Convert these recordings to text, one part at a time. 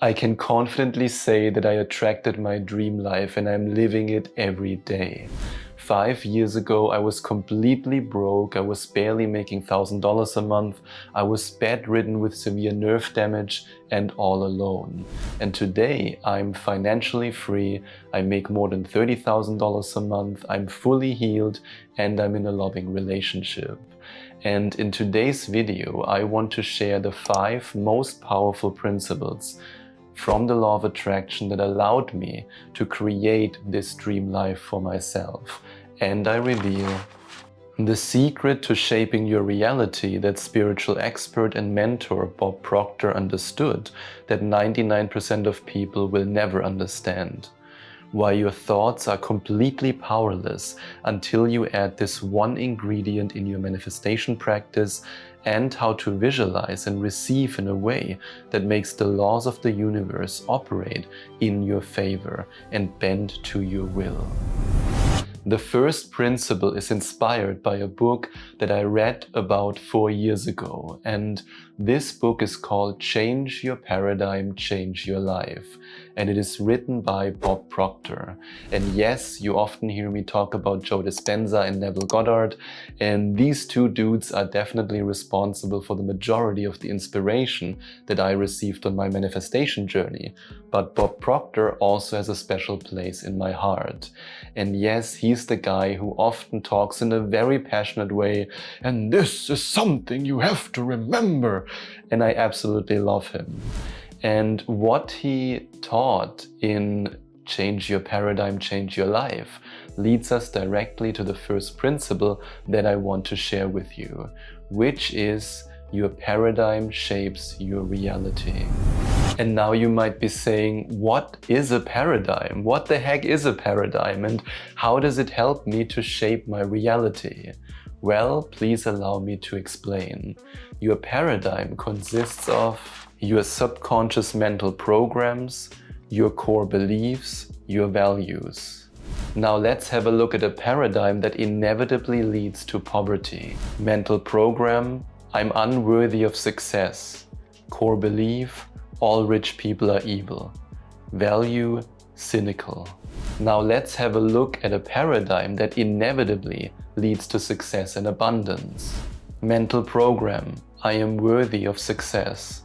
I can confidently say that I attracted my dream life and I'm living it every day. 5 years ago, I was completely broke. I was barely making $1,000 a month. I was bedridden with severe nerve damage and all alone. And today, I'm financially free. I make more than $30,000 a month. I'm fully healed and I'm in a loving relationship. And in today's video, I want to share the 5 most powerful principles from the law of attraction that allowed me to create this dream life for myself. And I reveal the secret to shaping your reality that spiritual expert and mentor Bob Proctor understood that 99% of people will never understand. Why your thoughts are completely powerless until you add this one ingredient in your manifestation practice, and how to visualize and receive in a way that makes the laws of the universe operate in your favor and bend to your will. The first principle is inspired by a book that I read about 4 years ago, and this book is called Change Your Paradigm, Change Your Life, and it is written by Bob Proctor. And yes, you often hear me talk about Joe Dispenza and Neville Goddard, and these two dudes are definitely responsible for the majority of the inspiration that I received on my manifestation journey. But Bob Proctor also has a special place in my heart. And yes, he's the guy who often talks in a very passionate way, and this is something you have to remember. And I absolutely love him. And what he taught in Change Your Paradigm, Change Your Life leads us directly to the first principle that I want to share with you, which is your paradigm shapes your reality. And now you might be saying, what is a paradigm? What the heck is a paradigm? And how does it help me to shape my reality? Well, please allow me to explain. Your paradigm consists of your subconscious mental programs, your core beliefs, your values. Now let's have a look at a paradigm that inevitably leads to poverty. Mental program: I'm unworthy of success. Core belief: all rich people are evil. Value: cynical. Now let's have a look at a paradigm that inevitably leads to success and abundance. Mental program: I am worthy of success.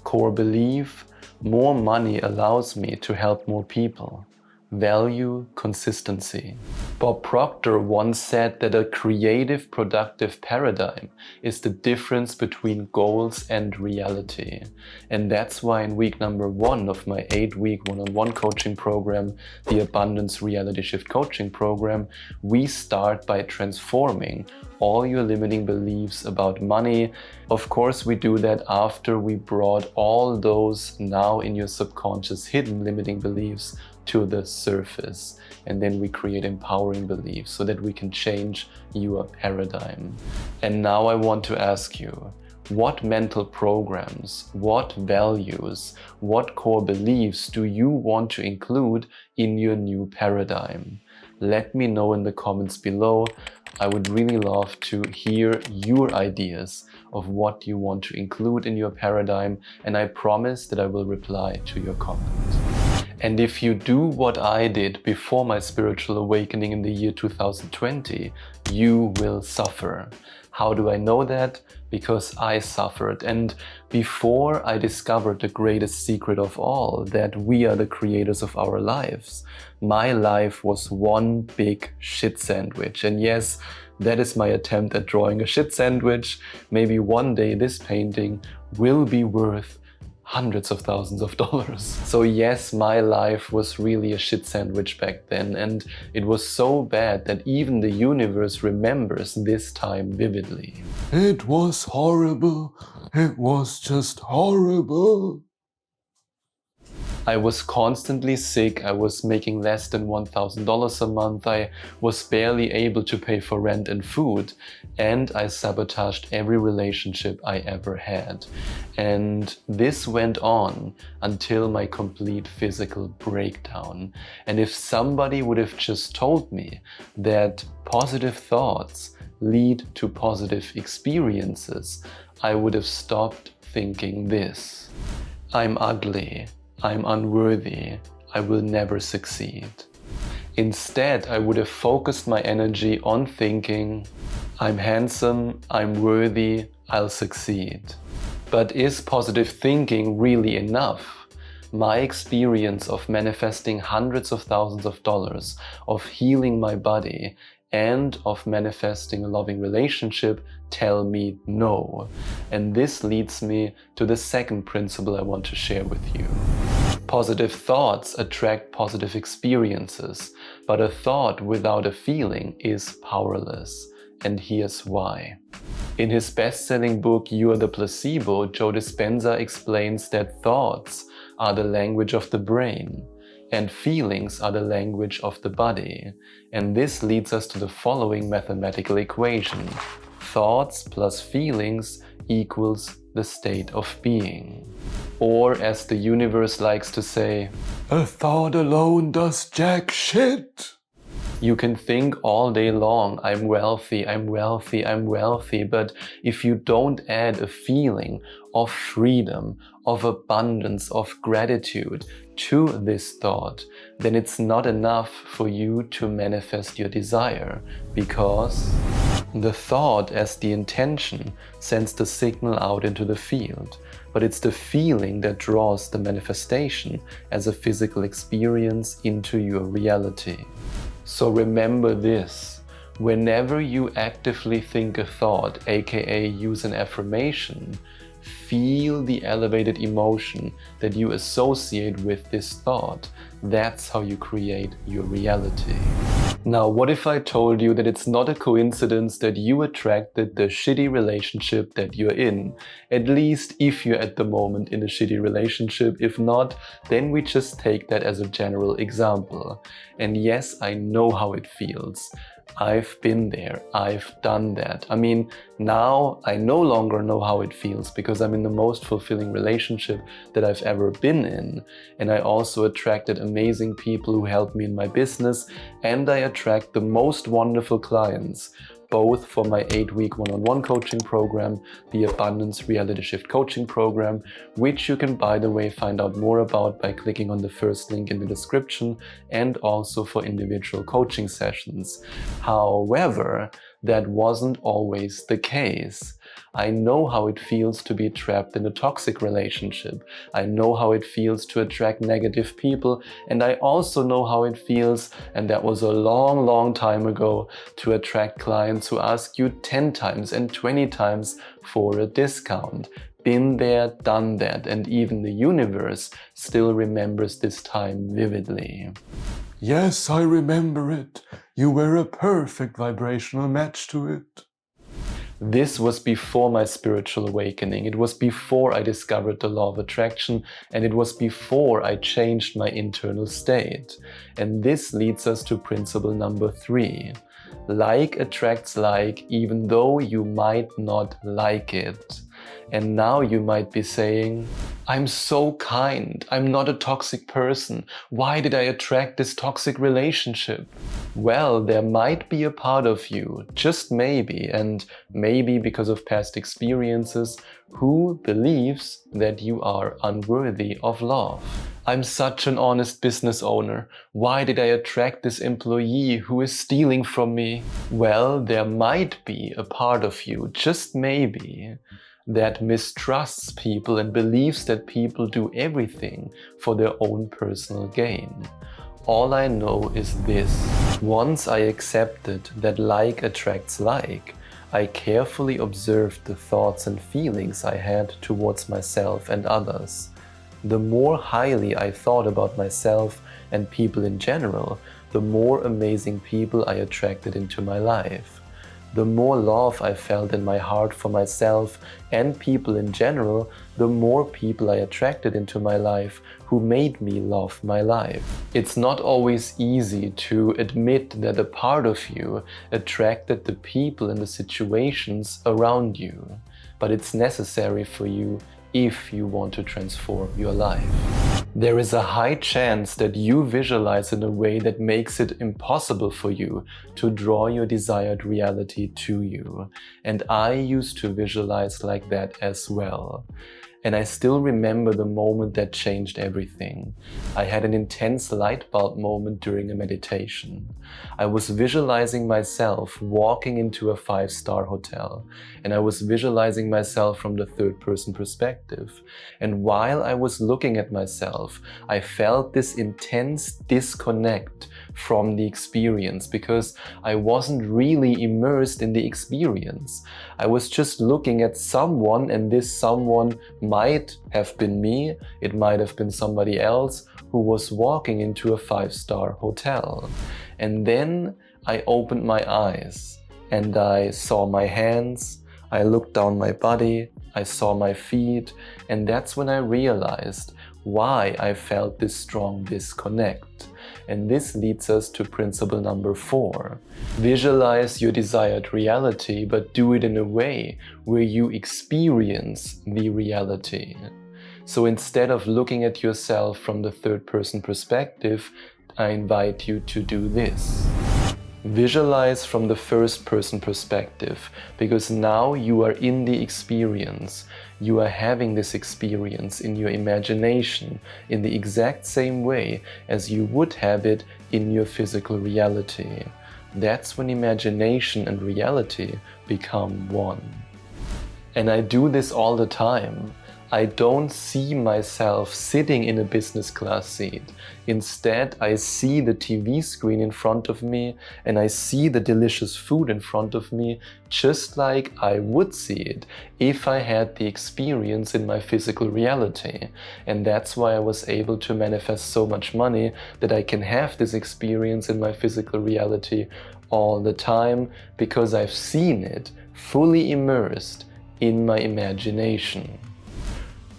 Core belief: more money allows me to help more people. Value: consistency. Bob Proctor once said that a creative, productive paradigm is the difference between goals and reality. And that's why in week number 1 of my 8-week one-on-one coaching program, the Abundance Reality Shift Coaching Program, we start by transforming all your limiting beliefs about money. Of course, we do that after we brought all those now in your subconscious hidden limiting beliefs to the surface, and then we create empowering beliefs so that we can change your paradigm. And now I want to ask you, what mental programs, what values, what core beliefs do you want to include in your new paradigm? Let me know in the comments below. I would really love to hear your ideas of what you want to include in your paradigm, and I promise that I will reply to your comment. And if you do what I did before my spiritual awakening in the year 2020, you will suffer. How do I know that? Because I suffered. And before I discovered the greatest secret of all, that we are the creators of our lives, my life was one big shit sandwich. And yes, that is my attempt at drawing a shit sandwich. Maybe one day this painting will be worth hundreds of thousands of dollars. So yes, my life was really a shit sandwich back then, and it was so bad that even the universe remembers this time vividly. It was horrible. It was just horrible. I was constantly sick. I was making less than $1,000 a month. I was barely able to pay for rent and food. And I sabotaged every relationship I ever had. And this went on until my complete physical breakdown. And if somebody would have just told me that positive thoughts lead to positive experiences, I would have stopped thinking this. I'm ugly. I'm unworthy, I will never succeed. Instead, I would have focused my energy on thinking, I'm handsome, I'm worthy, I'll succeed. But is positive thinking really enough? My experience of manifesting hundreds of thousands of dollars, of healing my body, and of manifesting a loving relationship tell me no. And this leads me to the second principle I want to share with you. Positive thoughts attract positive experiences, but a thought without a feeling is powerless. And here's why. In his best-selling book, You Are the Placebo, Joe Dispenza explains that thoughts are the language of the brain and feelings are the language of the body. And this leads us to the following mathematical equation. Thoughts plus feelings equals the state of being. Or as the universe likes to say, a thought alone does jack shit. You can think all day long, I'm wealthy, I'm wealthy, I'm wealthy, but if you don't add a feeling of freedom, of abundance, of gratitude to this thought, then it's not enough for you to manifest your desire, because the thought as the intention sends the signal out into the field, but it's the feeling that draws the manifestation as a physical experience into your reality. So remember this, whenever you actively think a thought, aka use an affirmation, feel the elevated emotion that you associate with this thought. That's how you create your reality. Now, what if I told you that it's not a coincidence that you attracted the shitty relationship that you're in? At least if you're at the moment in a shitty relationship. If not, then we just take that as a general example. And yes, I know how it feels. I've been there, I've done that. I mean, now I no longer know how it feels because I'm in the most fulfilling relationship that I've ever been in. And I also attracted amazing people who help me in my business, and I attract the most wonderful clients, both for my 8-week one-on-one coaching program, the Abundance Reality Shift coaching program, which you can, by the way, find out more about by clicking on the first link in the description, and also for individual coaching sessions. However, that wasn't always the case. I know how it feels to be trapped in a toxic relationship. I know how it feels to attract negative people, and I also know how it feels, and that was a long, long time ago, to attract clients who ask you 10 times and 20 times for a discount. Been there, done that, and even the universe still remembers this time vividly. Yes, I remember it. You were a perfect vibrational match to it. This was before my spiritual awakening. It was before I discovered the law of attraction, and it was before I changed my internal state. And this leads us to principle number 3. Like attracts like, even though you might not like it. And now you might be saying, I'm so kind, I'm not a toxic person. Why did I attract this toxic relationship? Well, there might be a part of you, just maybe, and maybe because of past experiences, who believes that you are unworthy of love. I'm such an honest business owner. Why did I attract this employee who is stealing from me? Well, there might be a part of you, just maybe, that mistrusts people and believes that people do everything for their own personal gain. All I know is this. Once I accepted that like attracts like, I carefully observed the thoughts and feelings I had towards myself and others. The more highly I thought about myself and people in general, the more amazing people I attracted into my life. The more love I felt in my heart for myself and people in general, the more people I attracted into my life who made me love my life. It's not always easy to admit that a part of you attracted the people and the situations around you, but it's necessary for you if you want to transform your life. There is a high chance that you visualize in a way that makes it impossible for you to draw your desired reality to you. And I used to visualize like that as well. And I still remember the moment that changed everything. I had an intense light bulb moment during a meditation. I was visualizing myself walking into a 5-star hotel, and I was visualizing myself from the third-person perspective. And while I was looking at myself, I felt this intense disconnect from the experience because I wasn't really immersed in the experience. I was just looking at someone, and this someone might have been me, it might have been somebody else who was walking into a 5-star hotel. And then I opened my eyes and I saw my hands, I looked down my body, I saw my feet, and that's when I realized why I felt this strong disconnect. And this leads us to principle number 4. Visualize your desired reality, but do it in a way where you experience the reality. So instead of looking at yourself from the third-person perspective, I invite you to do this. Visualize from the first-person perspective, because now you are in the experience. You are having this experience in your imagination in the exact same way as you would have it in your physical reality. That's when imagination and reality become one. And I do this all the time. I don't see myself sitting in a business class seat. Instead, I see the TV screen in front of me and I see the delicious food in front of me just like I would see it if I had the experience in my physical reality. And that's why I was able to manifest so much money, that I can have this experience in my physical reality all the time, because I've seen it fully immersed in my imagination.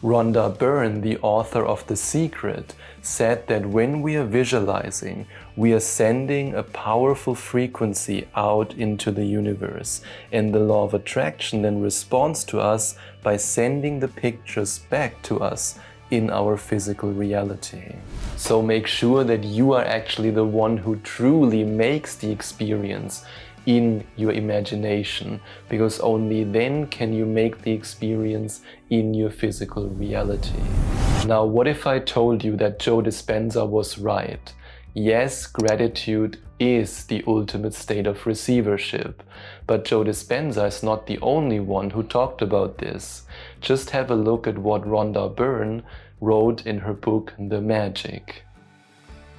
Rhonda Byrne, the author of The Secret, said that when we are visualizing, we are sending a powerful frequency out into the universe, and the law of attraction then responds to us by sending the pictures back to us in our physical reality. So make sure that you are actually the one who truly makes the experience in your imagination, because only then can you make the experience in your physical reality. Now, what if I told you that Joe Dispenza was right? Yes, gratitude is the ultimate state of receivership, but Joe Dispenza is not the only one who talked about this. Just have a look at what Rhonda Byrne wrote in her book, The Magic.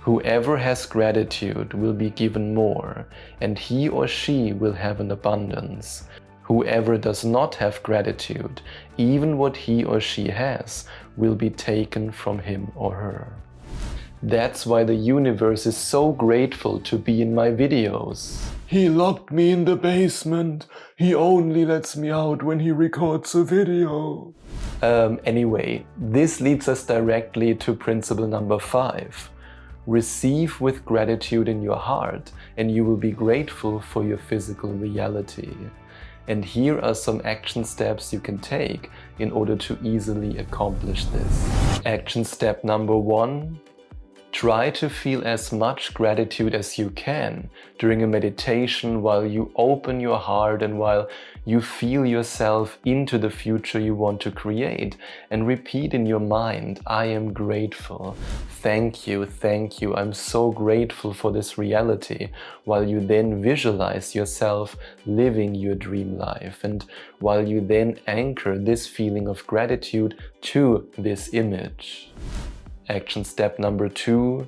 Whoever has gratitude will be given more, and he or she will have an abundance. Whoever does not have gratitude, even what he or she has, will be taken from him or her. That's why the universe is so grateful to be in my videos. He locked me in the basement. He only lets me out when he records a video. Anyway, this leads us directly to principle number 5. Receive with gratitude in your heart, and you will be grateful for your physical reality. And here are some action steps you can take in order to easily accomplish this. Action step number 1. Try to feel as much gratitude as you can during a meditation while you open your heart and while you feel yourself into the future you want to create, and repeat in your mind, I am grateful. Thank you, I'm so grateful for this reality, while you then visualize yourself living your dream life, and while you then anchor this feeling of gratitude to this image. Action step number 2.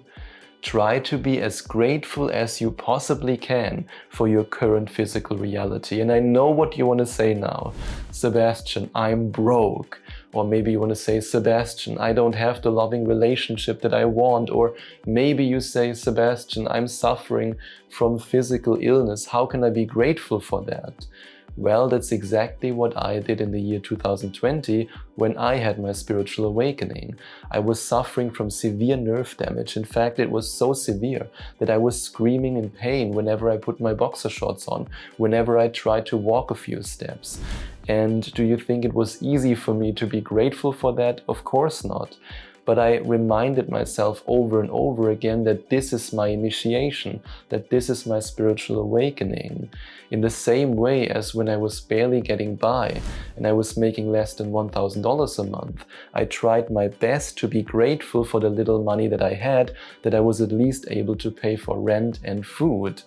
Try to be as grateful as you possibly can for your current physical reality. And I know what you want to say now. Sebastian, I'm broke. Or maybe you want to say, Sebastian, I don't have the loving relationship that I want. Or maybe you say, Sebastian, I'm suffering from physical illness. How can I be grateful for that? Well, that's exactly what I did in the year 2020 when I had my spiritual awakening. I was suffering from severe nerve damage. In fact, it was so severe that I was screaming in pain whenever I put my boxer shorts on, whenever I tried to walk a few steps. And do you think it was easy for me to be grateful for that? Of course not. But I reminded myself over and over again that this is my initiation, that this is my spiritual awakening. In the same way as when I was barely getting by and I was making less than $1,000 a month, I tried my best to be grateful for the little money that I had, that I was at least able to pay for rent and food.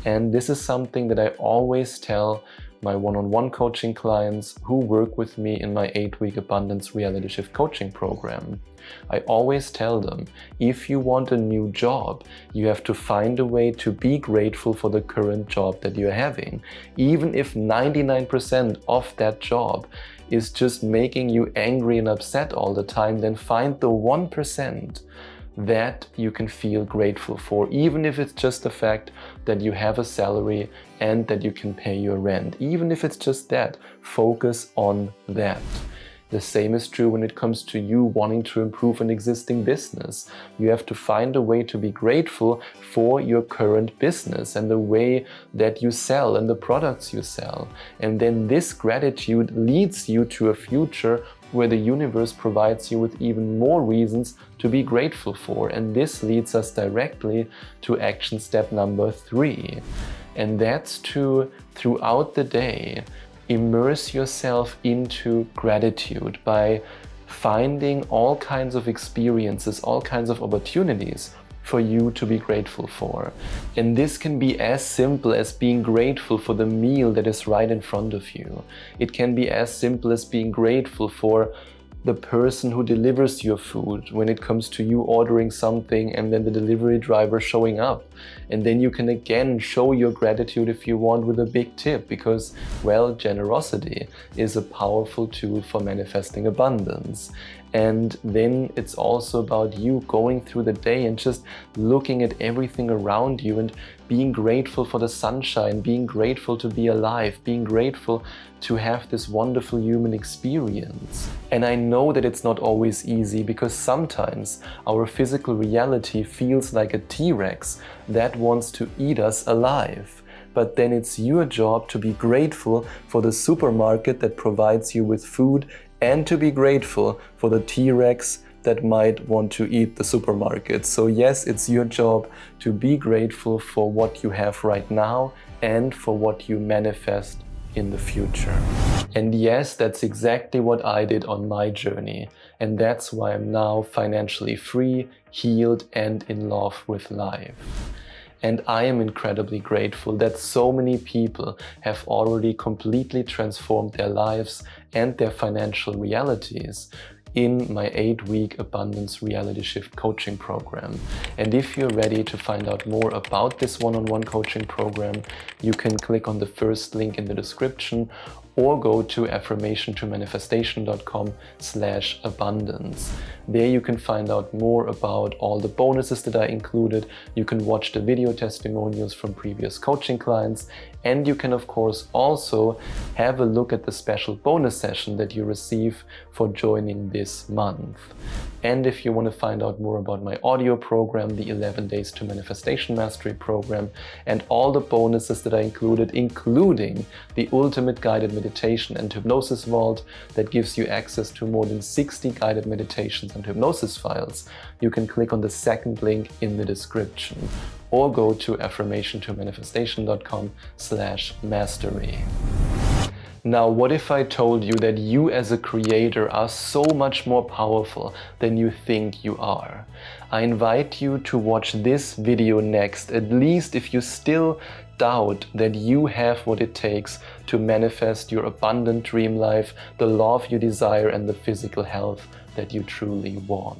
And this is something that I always tell my one-on-one coaching clients who work with me in my 8-week abundance reality shift coaching program. I always tell them, if you want a new job, you have to find a way to be grateful for the current job that you're having. Even if 99% of that job is just making you angry and upset all the time, then find the 1% that you can feel grateful for, even if it's just the fact that you have a salary and that you can pay your rent. Even if it's just that, focus on that. The same is true when it comes to you wanting to improve an existing business. You have to find a way to be grateful for your current business and the way that you sell and the products you sell. And then this gratitude leads you to a future where the universe provides you with even more reasons to be grateful for. And this leads us directly to action step number 3. And that's to, throughout the day, immerse yourself into gratitude by finding all kinds of experiences, all kinds of opportunities for you to be grateful for. And this can be as simple as being grateful for the meal that is right in front of you. It can be as simple as being grateful for the person who delivers your food when it comes to you ordering something and then the delivery driver showing up. And then you can again show your gratitude if you want with a big tip, because, well, generosity is a powerful tool for manifesting abundance. And then it's also about you going through the day and just looking at everything around you and being grateful for the sunshine, being grateful to be alive, being grateful to have this wonderful human experience. And I know that it's not always easy, because sometimes our physical reality feels like a T-Rex that wants to eat us alive. But then it's your job to be grateful for the supermarket that provides you with food, and to be grateful for the T-Rex that might want to eat the supermarket. So yes, it's your job to be grateful for what you have right now and for what you manifest in the future. And yes, that's exactly what I did on my journey. And that's why I'm now financially free, healed, and in love with life. And I am incredibly grateful that so many people have already completely transformed their lives and their financial realities in my 8-week abundance reality shift coaching program. And if you're ready to find out more about this one-on-one coaching program, you can click on the first link in the description or go to affirmationtomanifestation.com/abundance. There you can find out more about all the bonuses that I included. You can watch the video testimonials from previous coaching clients, and you can of course also have a look at the special bonus session that you receive for joining this month. And if you want to find out more about my audio program, the 11 Days to Manifestation Mastery program, and all the bonuses that I included, including the ultimate guided meditation and hypnosis vault that gives you access to more than 60 guided meditations and hypnosis files, you can click on the second link in the description or go to affirmationtomanifestation.com/mastery. Now, what if I told you that you as a creator are so much more powerful than you think you are? I invite you to watch this video next, at least if you still doubt that you have what it takes to manifest your abundant dream life, the love you desire, and the physical health that you truly want.